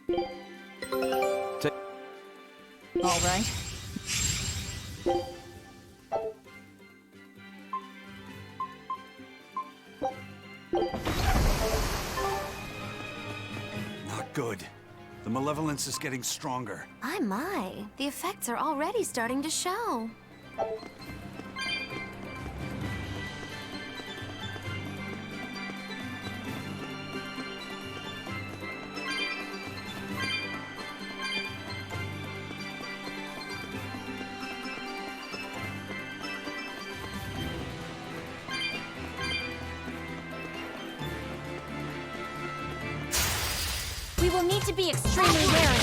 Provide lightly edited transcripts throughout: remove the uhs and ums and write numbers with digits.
All right. Not good. The malevolence is getting stronger. My. The effects are already starting to show. We will need to be extremely wary.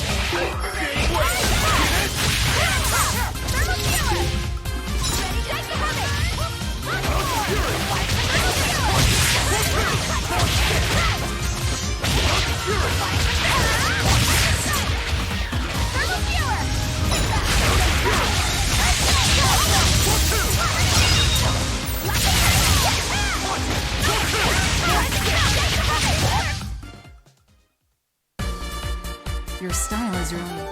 Your style is really...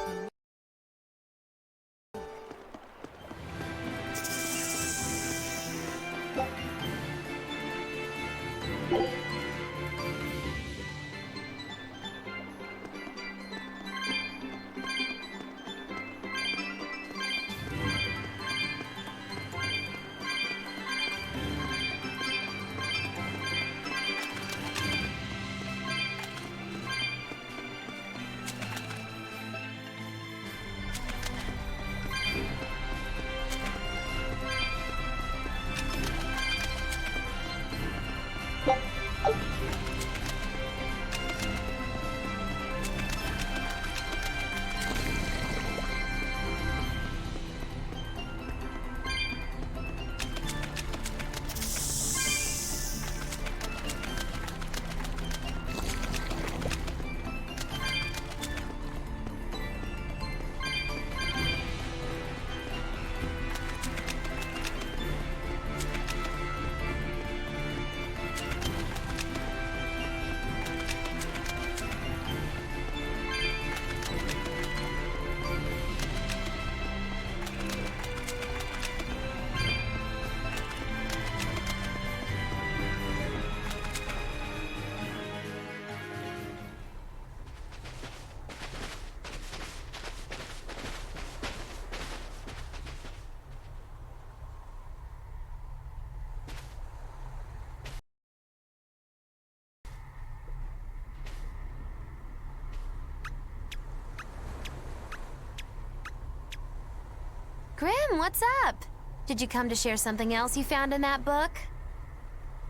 Grim, what's up? Did you come to share something else you found in that book?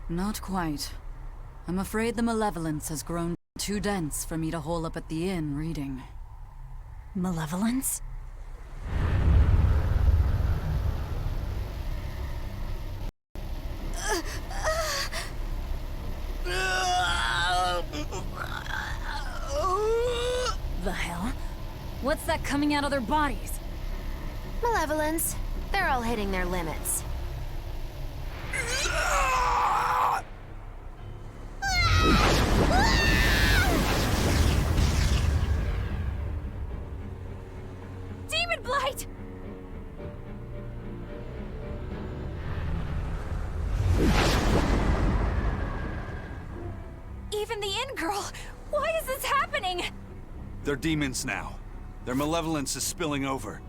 Not quite. I'm afraid the malevolence has grown too dense for me to hole up at the inn reading. Malevolence? The hell? What's that coming out of their bodies? Malevolence. They're all hitting their limits. Demon Blight! Even the inn girl! Why is this happening? They're demons now. Their malevolence is spilling over.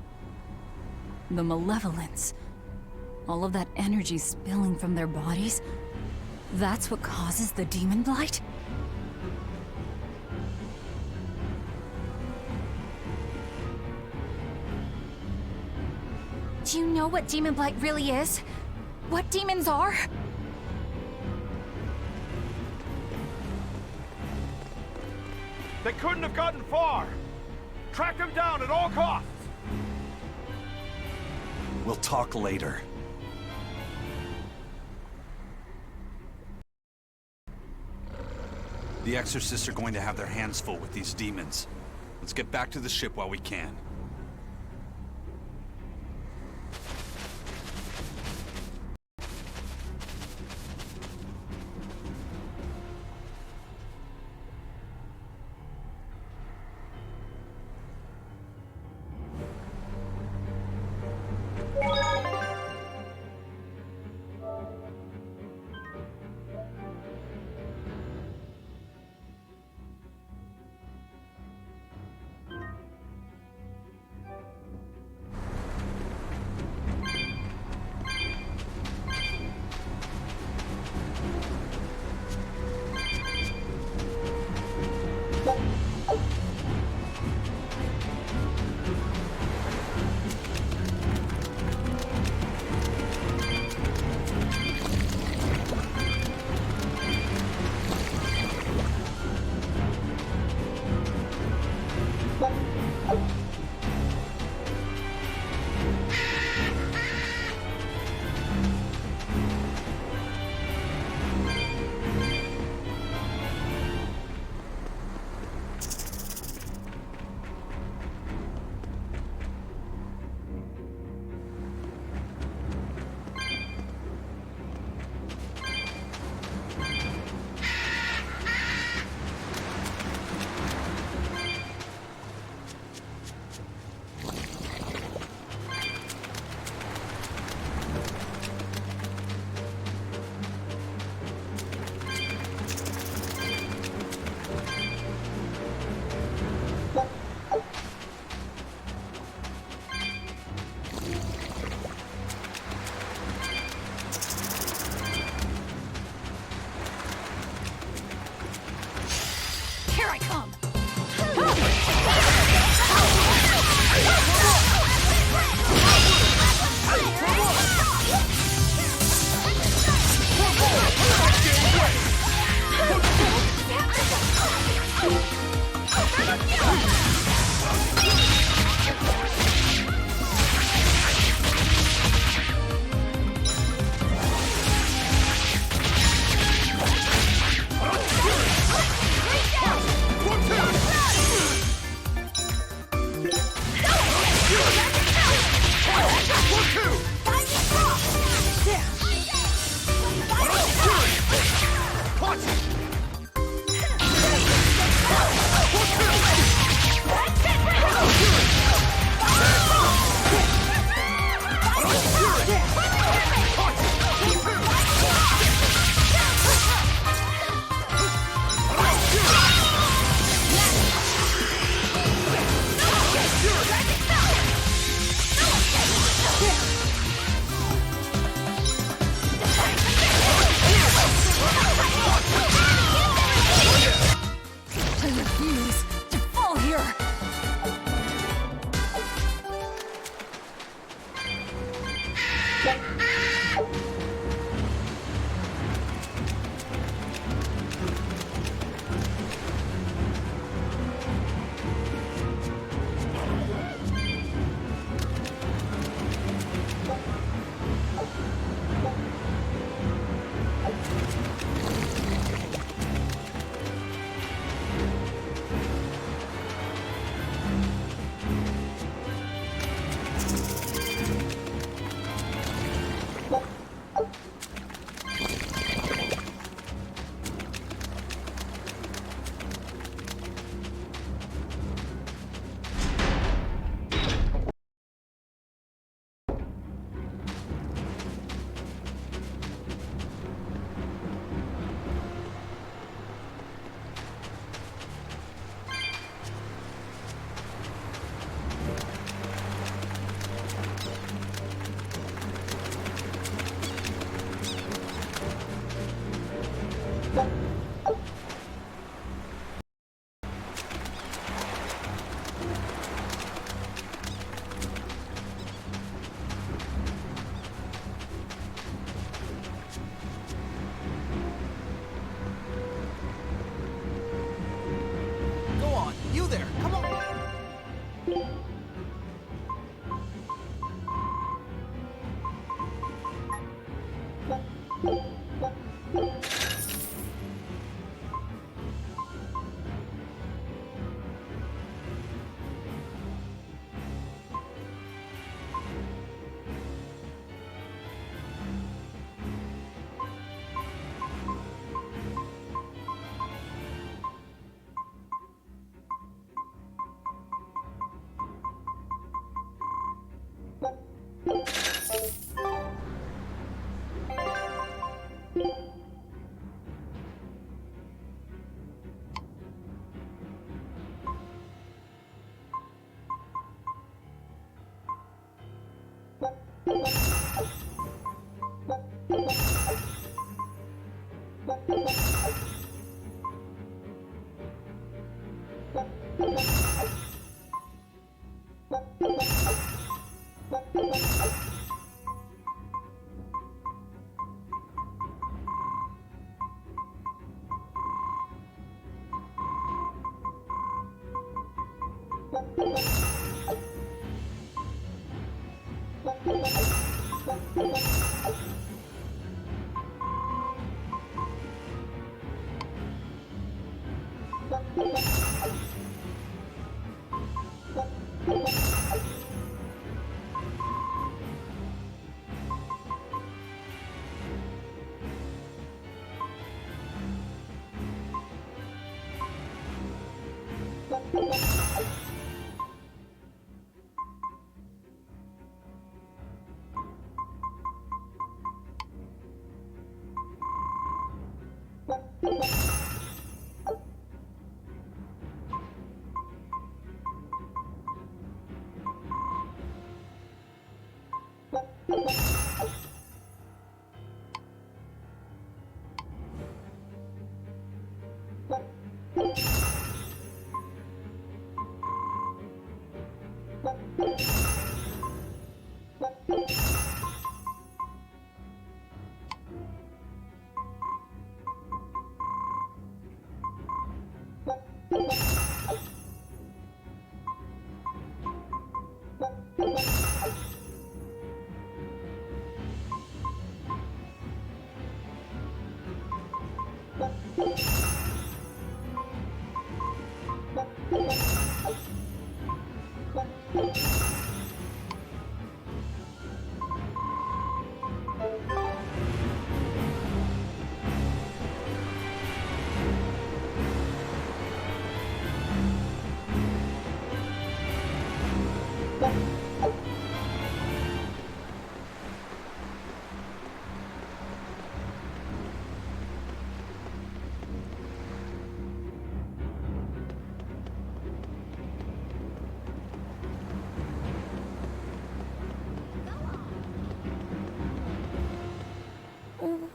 The malevolence. All of that energy spilling from their bodies? That's what causes the demon blight? Do you know what demon blight really is? What demons are? They couldn't have gotten far. Track them down at all costs. We'll talk later. The exorcists are going to have their hands full with these demons. Let's get back to the ship while we can. Here I come! I refuse to fall here! Go on, you there, come on!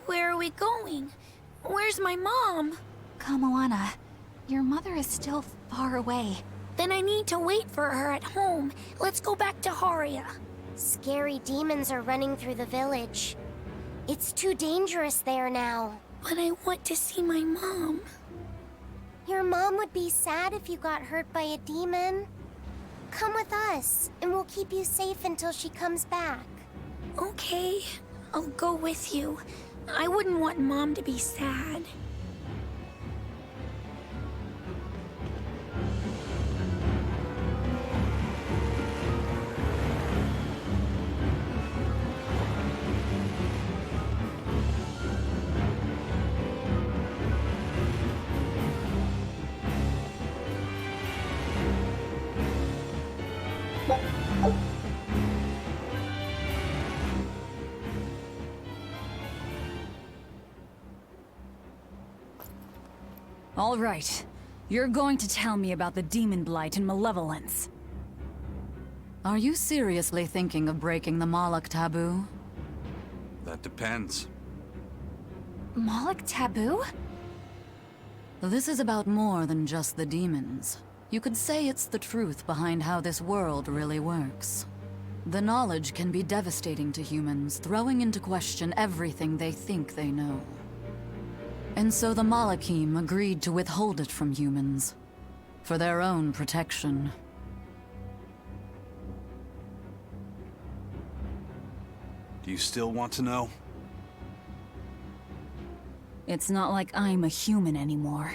Where are we going? Where's my mom? Kamoana, your mother is still far away. Then I need to wait for her at home. Let's go back to Haria. Scary demons are running through the village. It's too dangerous there now. But I want to see my mom. Your mom would be sad if you got hurt by a demon. Come with us, and we'll keep you safe until she comes back. Okay, I'll go with you. I wouldn't want Mom to be sad. All right. You're going to tell me about the demon blight and malevolence. Are you seriously thinking of breaking the Moloch taboo? That depends. Moloch taboo? This is about more than just the demons. You could say it's the truth behind how this world really works. The knowledge can be devastating to humans, throwing into question everything they think they know. And so the Malachim agreed to withhold it from humans, for their own protection. Do you still want to know? It's not like I'm a human anymore.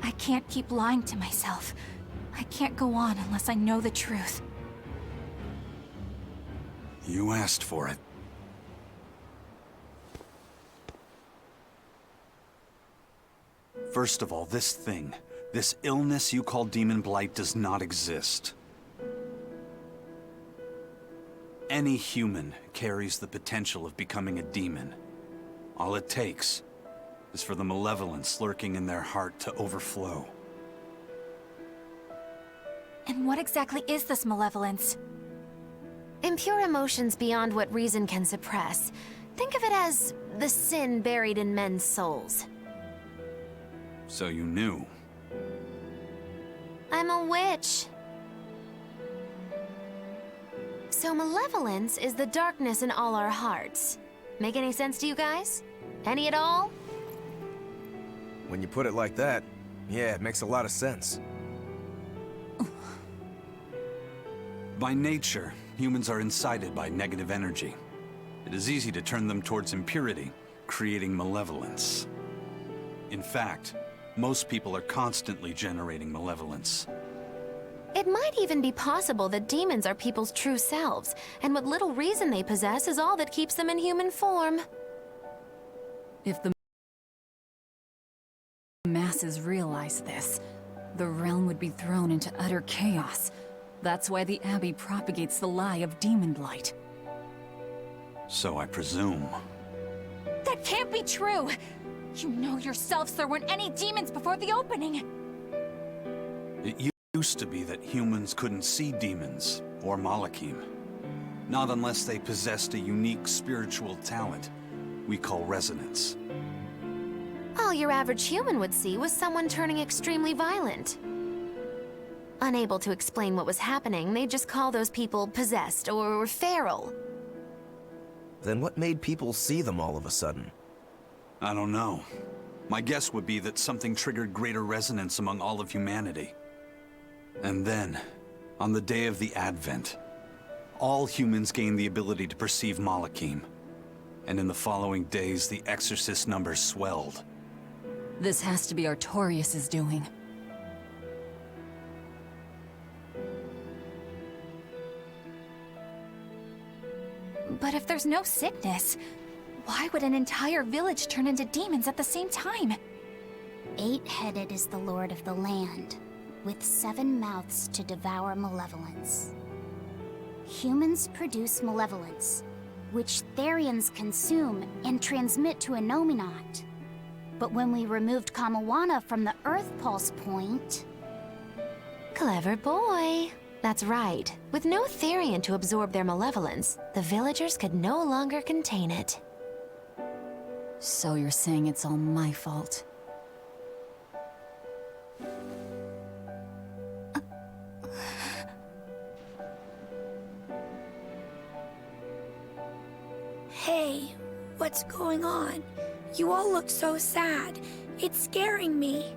I can't keep lying to myself. I can't go on unless I know the truth. You asked for it. First of all, this thing, this illness you call Demon Blight does not exist. Any human carries the potential of becoming a demon. All it takes is for the malevolence lurking in their heart to overflow. And what exactly is this malevolence? Impure emotions beyond what reason can suppress. Think of it as the sin buried in men's souls. So you knew. I'm a witch. So malevolence is the darkness in all our hearts. Make any sense to you guys? Any at all? When you put it like that, yeah, it makes a lot of sense. By nature, humans are incited by negative energy. It is easy to turn them towards impurity, creating malevolence. In fact, most people are constantly generating malevolence. It might even be possible that demons are people's true selves, and what little reason they possess is all that keeps them in human form. If the masses realize this, the realm would be thrown into utter chaos. That's why the Abbey propagates the lie of demon blight. So I presume. That can't be true! You know yourselves there weren't any demons before the opening! It used to be that humans couldn't see demons, or Malachim. Not unless they possessed a unique spiritual talent we call resonance. All your average human would see was someone turning extremely violent. Unable to explain what was happening, they'd just call those people possessed or feral. Then what made people see them all of a sudden? I don't know. My guess would be that something triggered greater resonance among all of humanity. And then, on the day of the Advent, all humans gained the ability to perceive Malachim. And in the following days, the exorcist numbers swelled. This has to be Artorias' doing. But if there's no sickness, why would an entire village turn into demons at the same time? 8-headed is the lord of the land, with 7 mouths to devour malevolence. Humans produce malevolence, which Therians consume and transmit to Innominat. But when we removed Kamawana from the Earth Pulse point... Clever boy. That's right. With no Therian to absorb their malevolence, the villagers could no longer contain it. So you're saying it's all my fault? Hey, what's going on? You all look so sad. It's scaring me.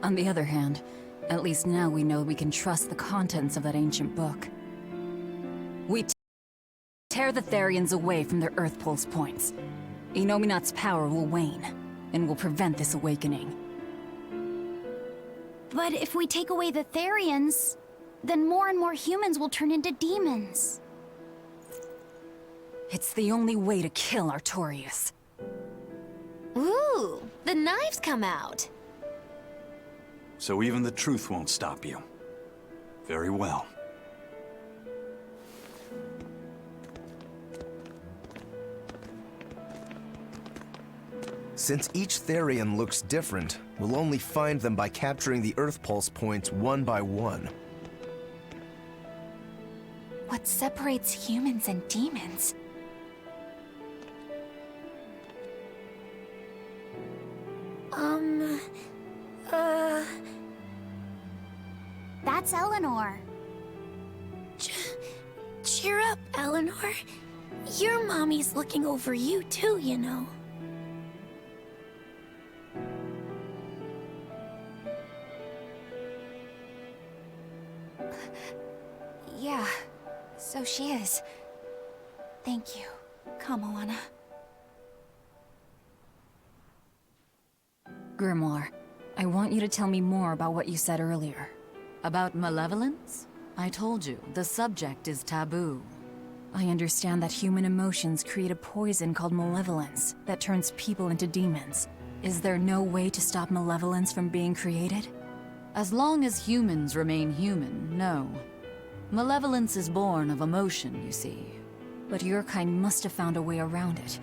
On the other hand, at least now we know we can trust the contents of that ancient book. We tear the Therians away from their Earth Pulse points. Innominat's power will wane, and will prevent this awakening. But if we take away the Therians, then more and more humans will turn into demons. It's the only way to kill Artorias. Ooh, the knives come out. So even the truth won't stop you. Very well. Since each Therian looks different, we'll only find them by capturing the Earth Pulse points one by one. What separates humans and demons? That's Eleanor. Cheer up, Eleanor. Your mommy's looking over you too, you know. Yeah, so she is. Thank you, Kamawana. Grimoire, I want you to tell me more about what you said earlier. About malevolence? I told you, the subject is taboo. I understand that human emotions create a poison called malevolence that turns people into demons. Is there no way to stop malevolence from being created? As long as humans remain human, no. Malevolence is born of emotion, you see. But your kind must have found a way around it.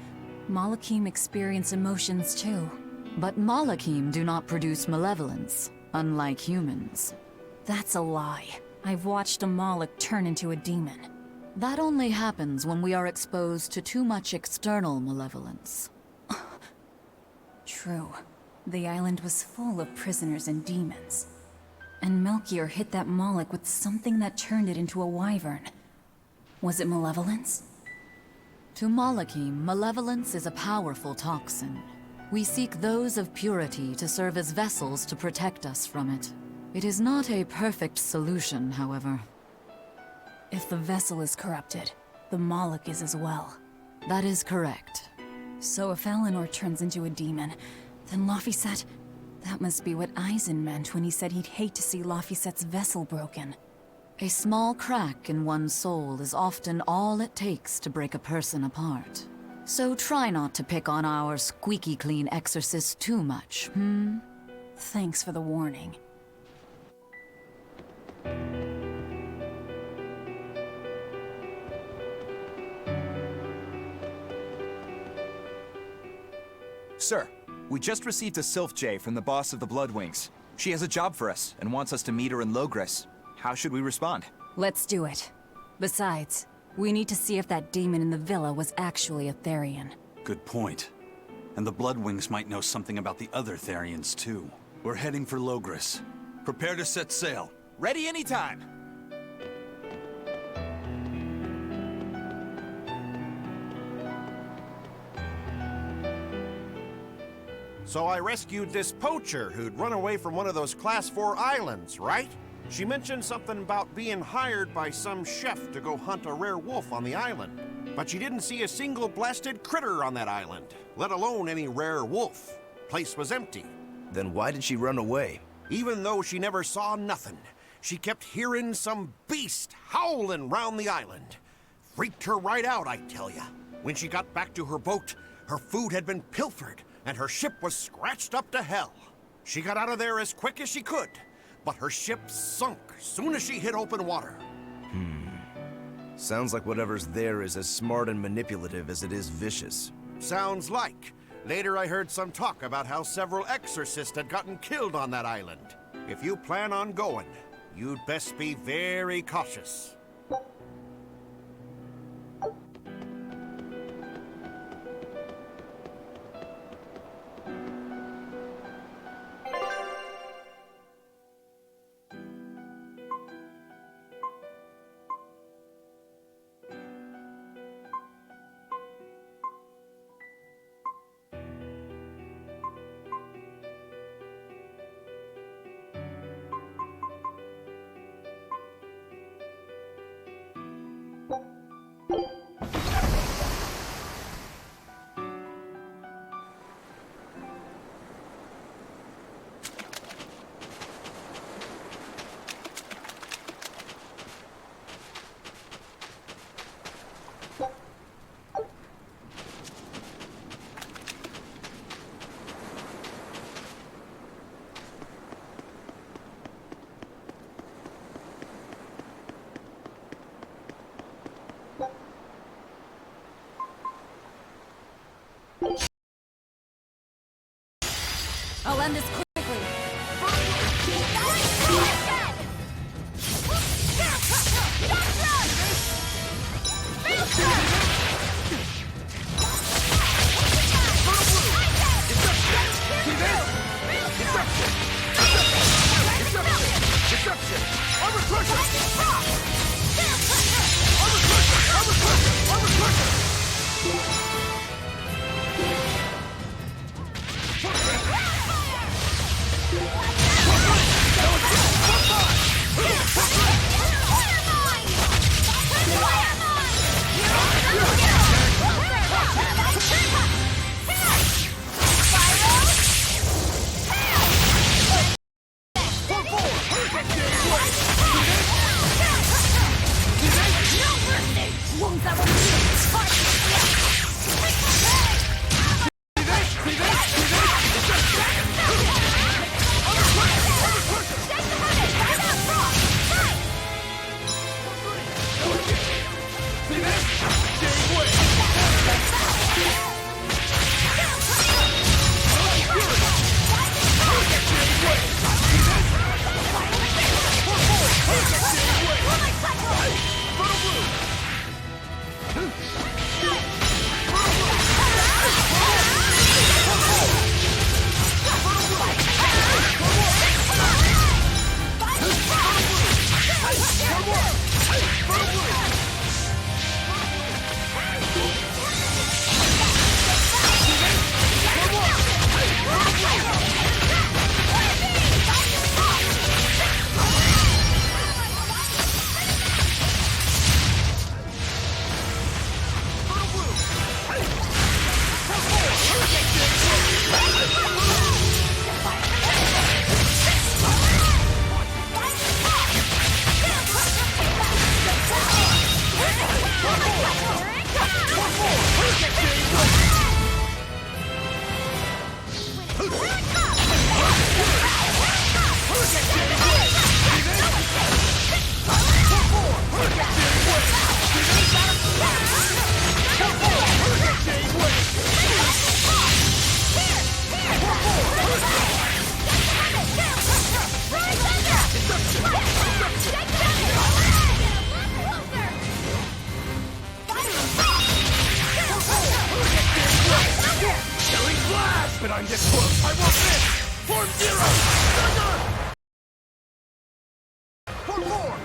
Malachim experience emotions too. But Malachim do not produce malevolence, unlike humans. That's a lie. I've watched a Malak turn into a demon. That only happens when we are exposed to too much external malevolence. True. The island was full of prisoners and demons. And Melchior hit that Moloch with something that turned it into a wyvern. Was it malevolence? To Malachim, malevolence is a powerful toxin. We seek those of purity to serve as vessels to protect us from it. It is not a perfect solution, however. If the vessel is corrupted, the Moloch is as well. That is correct. So if Eleanor turns into a demon, then Laphicet... That must be what Eisen meant when he said he'd hate to see Laphicet's vessel broken. A small crack in one's soul is often all it takes to break a person apart. So try not to pick on our squeaky clean exorcist too much, hmm? Thanks for the warning. Sir, we just received a Sylph J from the boss of the Bloodwings. She has a job for us and wants us to meet her in Logres. How should we respond? Let's do it. Besides, we need to see if that demon in the villa was actually a Therian. Good point. And the Bloodwings might know something about the other Therians, too. We're heading for Logres. Prepare to set sail. Ready anytime! So I rescued this poacher who'd run away from one of those Class 4 islands, right? She mentioned something about being hired by some chef to go hunt a rare wolf on the island. But she didn't see a single blasted critter on that island, let alone any rare wolf. Place was empty. Then why did she run away? Even though she never saw nothing, she kept hearing some beast howling round the island. Freaked her right out, I tell ya. When she got back to her boat, her food had been pilfered, and her ship was scratched up to hell. She got out of there as quick as she could, but her ship sunk soon as she hit open water. Sounds like whatever's there is as smart and manipulative as it is vicious. Sounds like. Later I heard some talk about how several exorcists had gotten killed on that island. If you plan on going, you'd best be very cautious. I'll end this quickly. But I'm this close. I won't miss. Form zero. Thunder. Form four.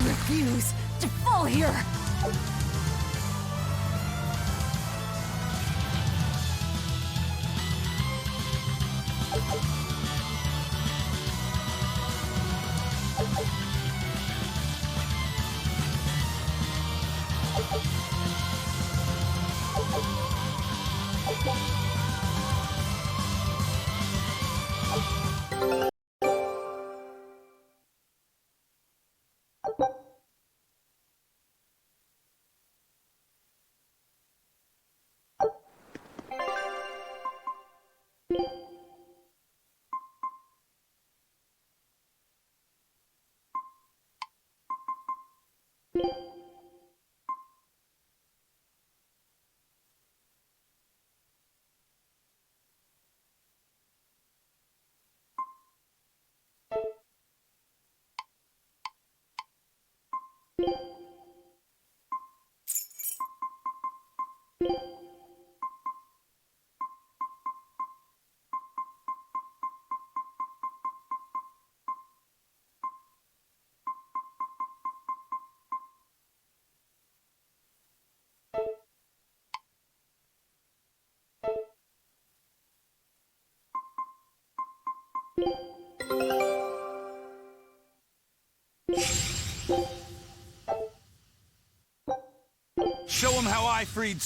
Refuse to fall here. Show him how I freed...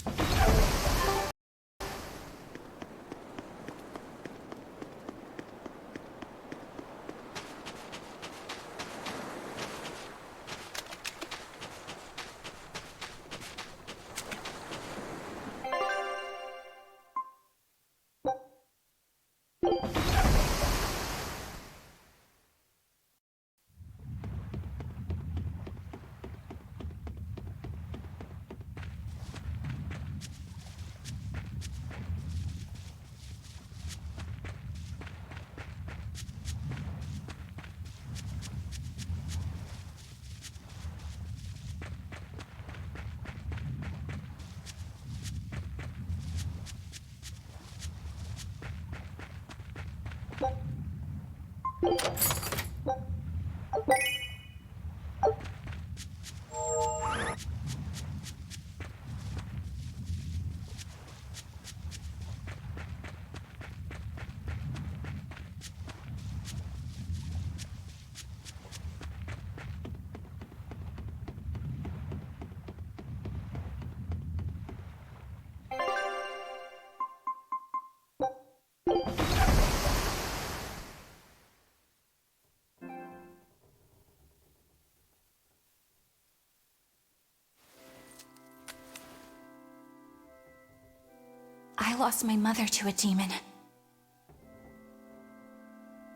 lost my mother to a demon.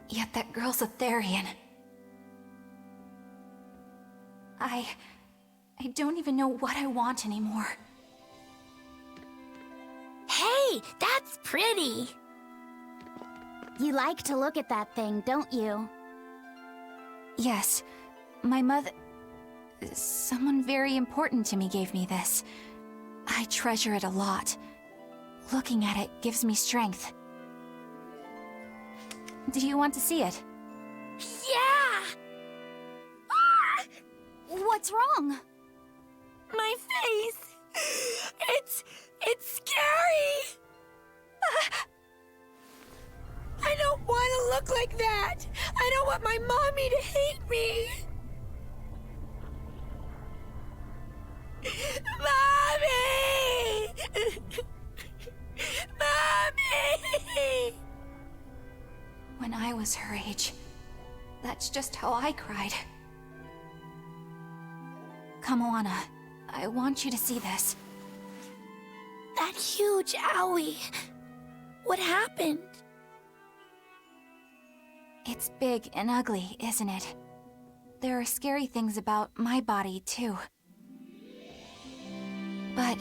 Yet that girl's a Therian. I don't even know what I want anymore. Hey, that's pretty! You like to look at that thing, don't you? Yes, my mother... Someone very important to me gave me this. I treasure it a lot. Looking at it gives me strength. Do you want to see it? Yeah! Ah! What's wrong? My face! It's scary! I don't want to look like that! I don't want my mommy to hate me! Mommy! Mommy! When I was her age, that's just how I cried. Come, Moana. I want you to see this. That huge owie. What happened? It's big and ugly, isn't it? There are scary things about my body, too. But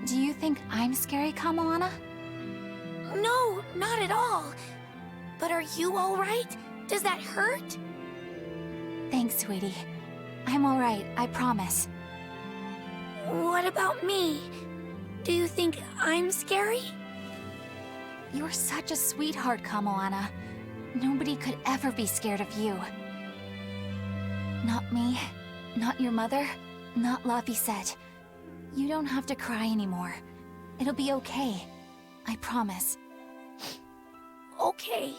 do you think I'm scary, Kamoana? No, not at all. But are you alright? Does that hurt? Thanks, sweetie. I'm alright, I promise. What about me? Do you think I'm scary? You're such a sweetheart, Kamoana. Nobody could ever be scared of you. Not me, not your mother, not Laphicet. You don't have to cry anymore. It'll be okay. I promise. Okay.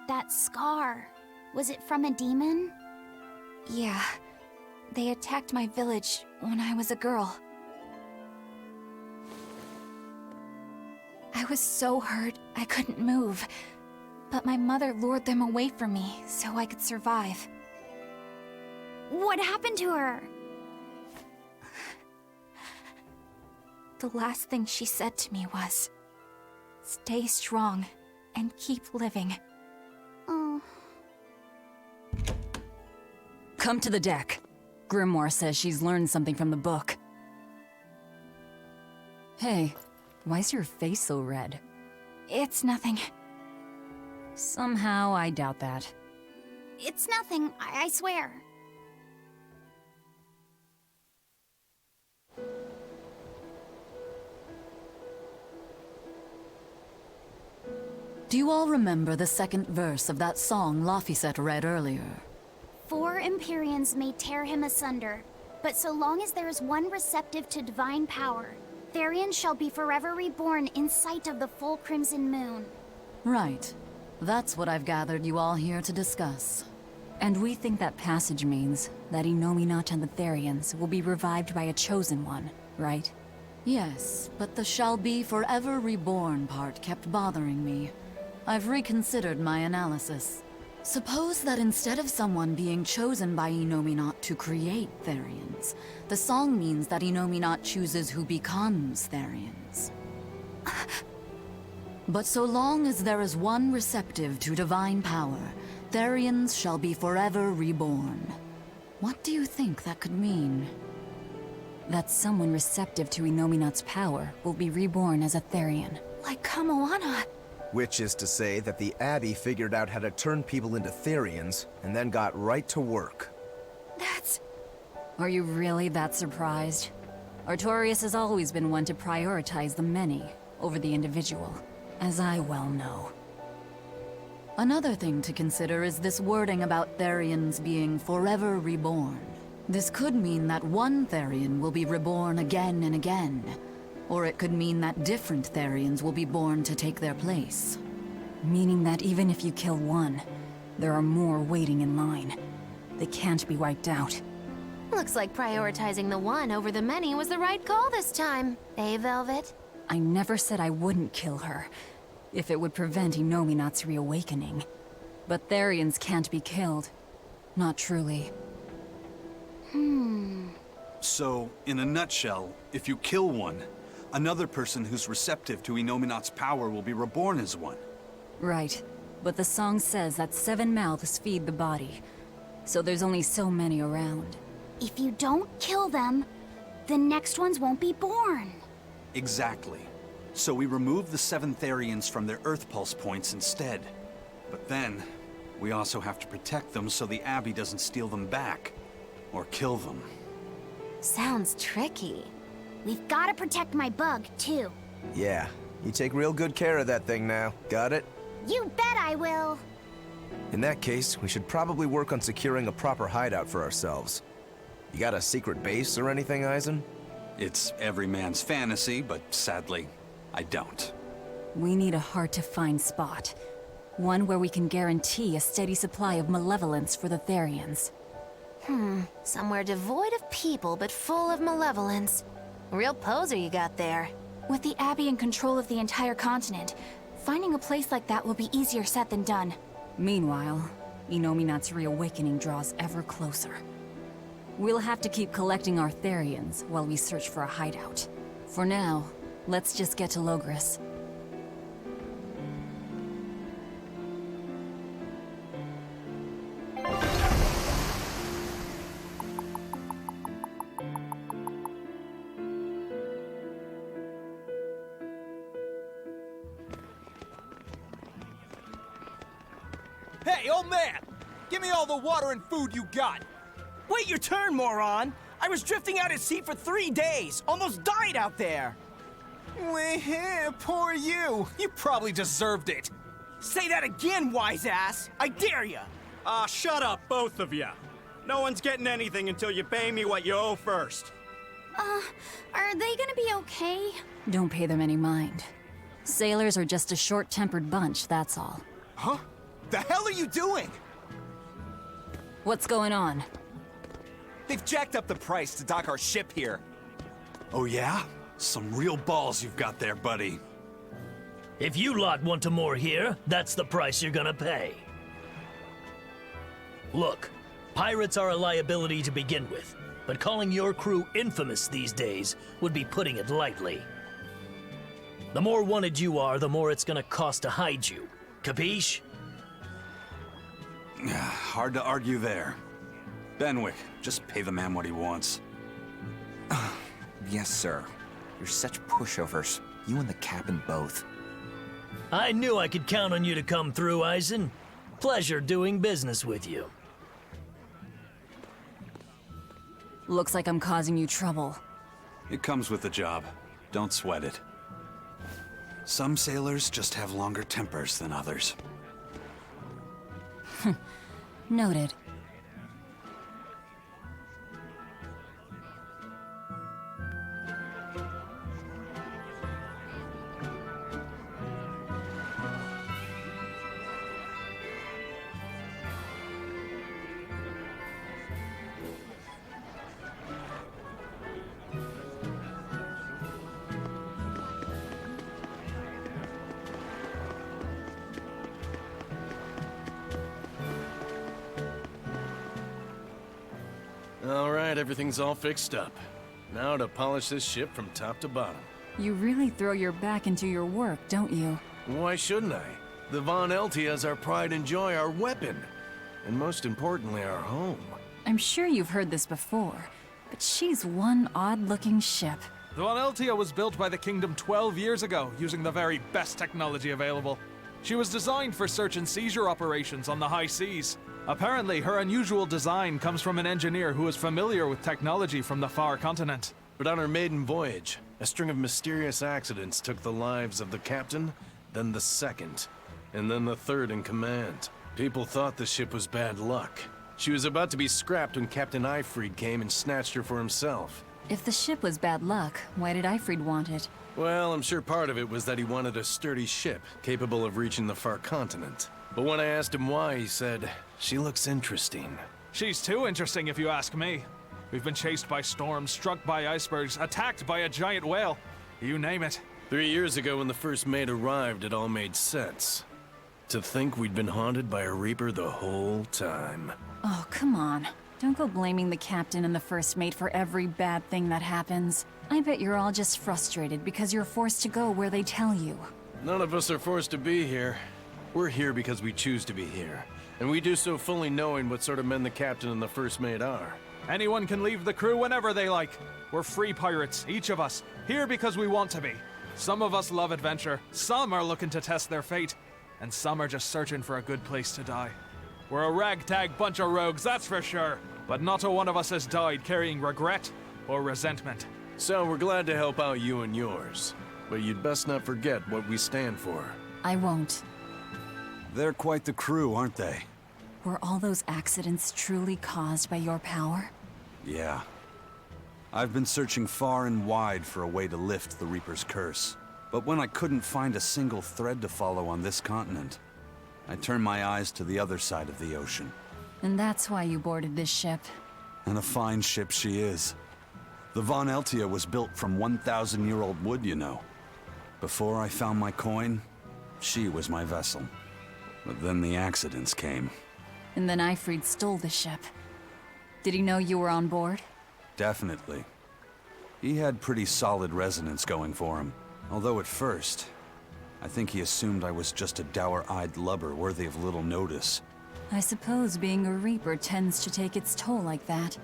That scar, was it from a demon? Yeah. They attacked my village when I was a girl. I was so hurt I couldn't move. But my mother lured them away from me so I could survive. What happened to her? The last thing she said to me was, "Stay strong and keep living." Oh. Come to the deck. Grimoire says she's learned something from the book. Hey, why's your face so red? It's nothing. Somehow, I doubt that. It's nothing, I swear. Do you all remember the second verse of that song Laphicet read earlier? 4 Empyreans may tear him asunder, but so long as there is one receptive to divine power, Therian shall be forever reborn in sight of the full crimson moon. Right. That's what I've gathered you all here to discuss. And we think that passage means that Innominat and the Therians will be revived by a chosen one, right? Yes, but the shall be forever reborn part kept bothering me. I've reconsidered my analysis. Suppose that instead of someone being chosen by Innominat to create Therians, the song means that Innominat chooses who becomes Therians. But so long as there is one receptive to divine power, Therians shall be forever reborn. What do you think that could mean? That someone receptive to Innominat's power will be reborn as a Therian. Like Kamoana. Which is to say that the Abbey figured out how to turn people into Therians, and then got right to work. That's... Are you really that surprised? Artorias has always been one to prioritize the many over the individual, as I well know. Another thing to consider is this wording about Therians being forever reborn. This could mean that one Therian will be reborn again and again, or it could mean that different Therians will be born to take their place. Meaning that even if you kill one, there are more waiting in line. They can't be wiped out. Looks like prioritizing the one over the many was the right call this time. Eh, Velvet? I never said I wouldn't kill her, if it would prevent Innominat's reawakening. But Therians can't be killed. Not truly. So, in a nutshell, if you kill one, Another person who's receptive to Inominat's power will be reborn as one. Right. But the song says that 7 mouths feed the body. So there's only so many around. If you don't kill them, the next ones won't be born. Exactly. So we remove the 7 Therians from their Earth Pulse points instead. But then, we also have to protect them so the Abbey doesn't steal them back. Or kill them. Sounds tricky. We've got to protect my bug, too. Yeah, you take real good care of that thing now. Got it? You bet I will. In that case, we should probably work on securing a proper hideout for ourselves. You got a secret base or anything, Eisen? It's every man's fantasy, but sadly, I don't. We need a hard-to-find spot. One where we can guarantee a steady supply of malevolence for the Therians. Somewhere devoid of people but full of malevolence. Real poser you got there. With the Abbey in control of the entire continent, finding a place like that will be easier said than done. Meanwhile, Inominat's reawakening draws ever closer. We'll have to keep collecting our Therians while we search for a hideout. For now, let's just get to Logris. Hey, old man! Give me all the water and food you got! Wait your turn, moron! I was drifting out at sea for 3 days! Almost died out there! Well, poor you! You probably deserved it! Say that again, wise ass! I dare ya! Shut up, both of you! No one's getting anything until you pay me what you owe first. Are they gonna be okay? Don't pay them any mind. Sailors are just a short-tempered bunch, that's all. Huh? The hell are you doing? What's going on? They've jacked up the price to dock our ship here. Oh yeah? Some real balls you've got there, buddy. If you lot want to moor here, that's the price you're gonna pay. Look, pirates are a liability to begin with, but calling your crew infamous these days would be putting it lightly. The more wanted you are, the more it's gonna cost to hide you. Capiche? Hard to argue there. Benwick, just pay the man what he wants. Yes, sir. You're such pushovers. You and the captain both. I knew I could count on you to come through, Eisen. Pleasure doing business with you. Looks like I'm causing you trouble. It comes with the job. Don't sweat it. Some sailors just have longer tempers than others. Noted. All right, everything's all fixed up. Now to polish this ship from top to bottom. You really throw your back into your work, don't you? Why shouldn't I? The Von Eltia is our pride and joy, our weapon. And most importantly, our home. I'm sure you've heard this before, but she's one odd-looking ship. The Von Eltia was built by the Kingdom 12 years ago, using the very best technology available. She was designed for search and seizure operations on the high seas. Apparently, her unusual design comes from an engineer who is familiar with technology from the far continent. But on her maiden voyage, a string of mysterious accidents took the lives of the captain, then the second, and then the third in command. People thought the ship was bad luck. She was about to be scrapped when Captain Eifried came and snatched her for himself. If the ship was bad luck, why did Eifried want it? Well, I'm sure part of it was that he wanted a sturdy ship, capable of reaching the far continent. But when I asked him why, he said, "She looks interesting." She's too interesting if you ask me. We've been chased by storms, struck by icebergs, attacked by a giant whale. You name it. 3 years ago when the first mate arrived, it all made sense. To think we'd been haunted by a Reaper the whole time. Oh, come on. Don't go blaming the captain and the first mate for every bad thing that happens. I bet you're all just frustrated because you're forced to go where they tell you. None of us are forced to be here. We're here because we choose to be here. And we do so fully knowing what sort of men the captain and the first mate are. Anyone can leave the crew whenever they like. We're free pirates, each of us, here because we want to be. Some of us love adventure, some are looking to test their fate, and some are just searching for a good place to die. We're a ragtag bunch of rogues, that's for sure. But not a one of us has died carrying regret or resentment. So we're glad to help out you and yours. But you'd best not forget what we stand for. I won't. They're quite the crew, aren't they? Were all those accidents truly caused by your power? Yeah. I've been searching far and wide for a way to lift the Reaper's curse. But when I couldn't find a single thread to follow on this continent, I turned my eyes to the other side of the ocean. And that's why you boarded this ship. And a fine ship she is. The Von Eltia was built from 1,000-year-old wood, you know. Before I found my coin, she was my vessel. But then the accidents came. And then Ifrid stole the ship. Did he know you were on board? Definitely. He had pretty solid resonance going for him. Although at first, I think he assumed I was just a dour-eyed lubber worthy of little notice. I suppose being a Reaper tends to take its toll like that.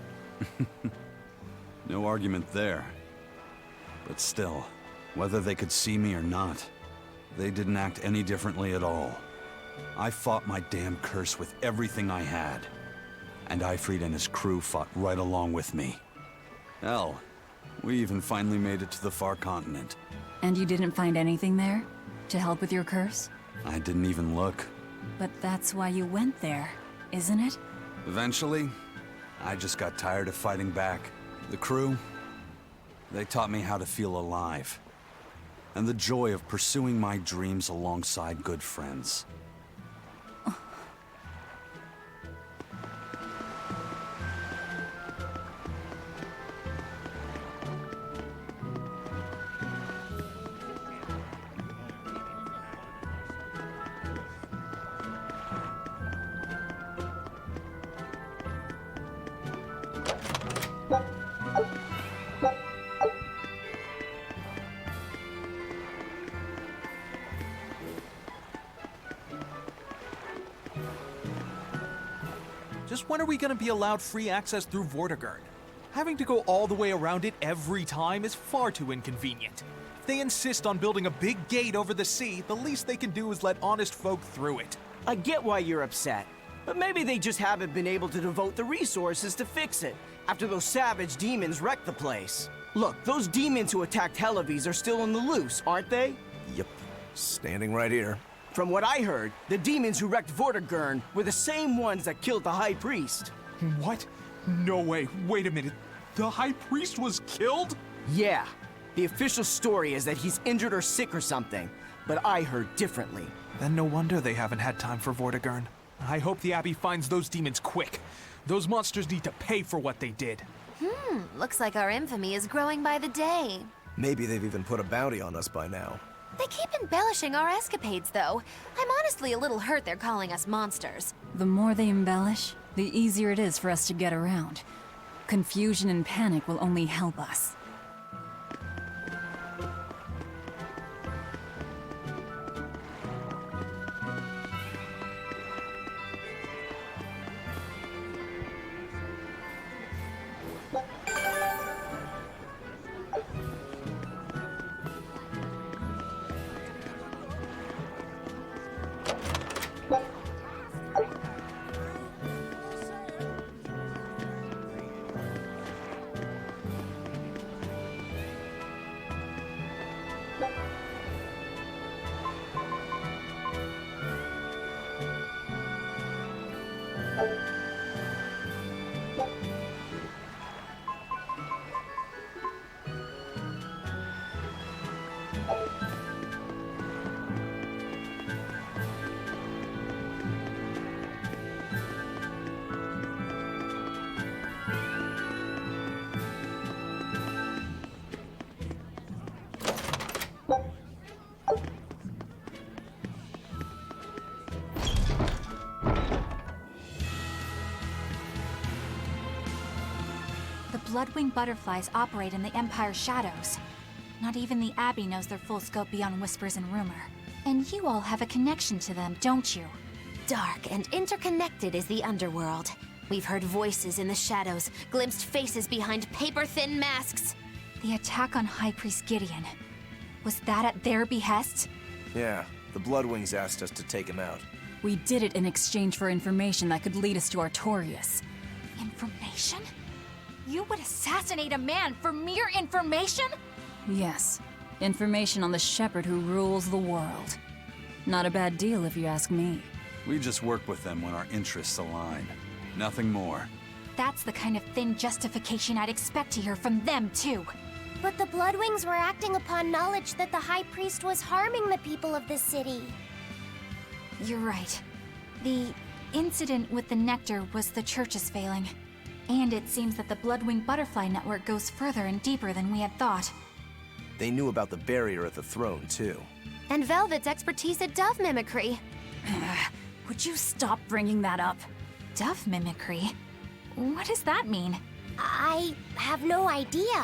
No argument there. But still, whether they could see me or not, they didn't act any differently at all. I fought my damn curse with everything I had. And Ifrid and his crew fought right along with me. Hell, we even finally made it to the far continent. And you didn't find anything there? To help with your curse? I didn't even look. But that's why you went there, isn't it? Eventually, I just got tired of fighting back. The crew, they taught me how to feel alive. And the joy of pursuing my dreams alongside good friends. Just when are we gonna be allowed free access through Vortigern? Having to go all the way around it every time is far too inconvenient. If they insist on building a big gate over the sea, the least they can do is let honest folk through it. I get why you're upset, but maybe they just haven't been able to devote the resources to fix it after those savage demons wrecked the place. Look, those demons who attacked Helavis are still on the loose, aren't they? Yep. Standing right here. From what I heard, the demons who wrecked Vortigern were the same ones that killed the High Priest. What? No way. Wait a minute. The High Priest was killed? Yeah. The official story is that he's injured or sick or something, but I heard differently. Then no wonder they haven't had time for Vortigern. I hope the Abbey finds those demons quick. Those monsters need to pay for what they did. Looks like our infamy is growing by the day. Maybe they've even put a bounty on us by now. They keep embellishing our escapades, though. I'm honestly a little hurt they're calling us monsters. The more they embellish, the easier it is for us to get around. Confusion and panic will only help us. Bloodwing butterflies operate in the Empire's shadows. Not even the Abbey knows their full scope beyond whispers and rumor. And you all have a connection to them, don't you? Dark and interconnected is the underworld. We've heard voices in the shadows, glimpsed faces behind paper-thin masks. The attack on High Priest Gideon. Was that at their behest? Yeah, the Bloodwings asked us to take him out. We did it in exchange for information that could lead us to Artorias. Information? You would assassinate a man for mere information? Yes. Information on the shepherd who rules the world. Not a bad deal if you ask me. We just work with them when our interests align. Nothing more. That's the kind of thin justification I'd expect to hear from them, too. But the Bloodwings were acting upon knowledge that the High Priest was harming the people of the city. You're right. The incident with the nectar was the Church's failing. And it seems that the Bloodwing Butterfly Network goes further and deeper than we had thought. They knew about the barrier at the throne, too. And Velvet's expertise at dove mimicry. Would you stop bringing that up? Dove mimicry? What does that mean? I have no idea.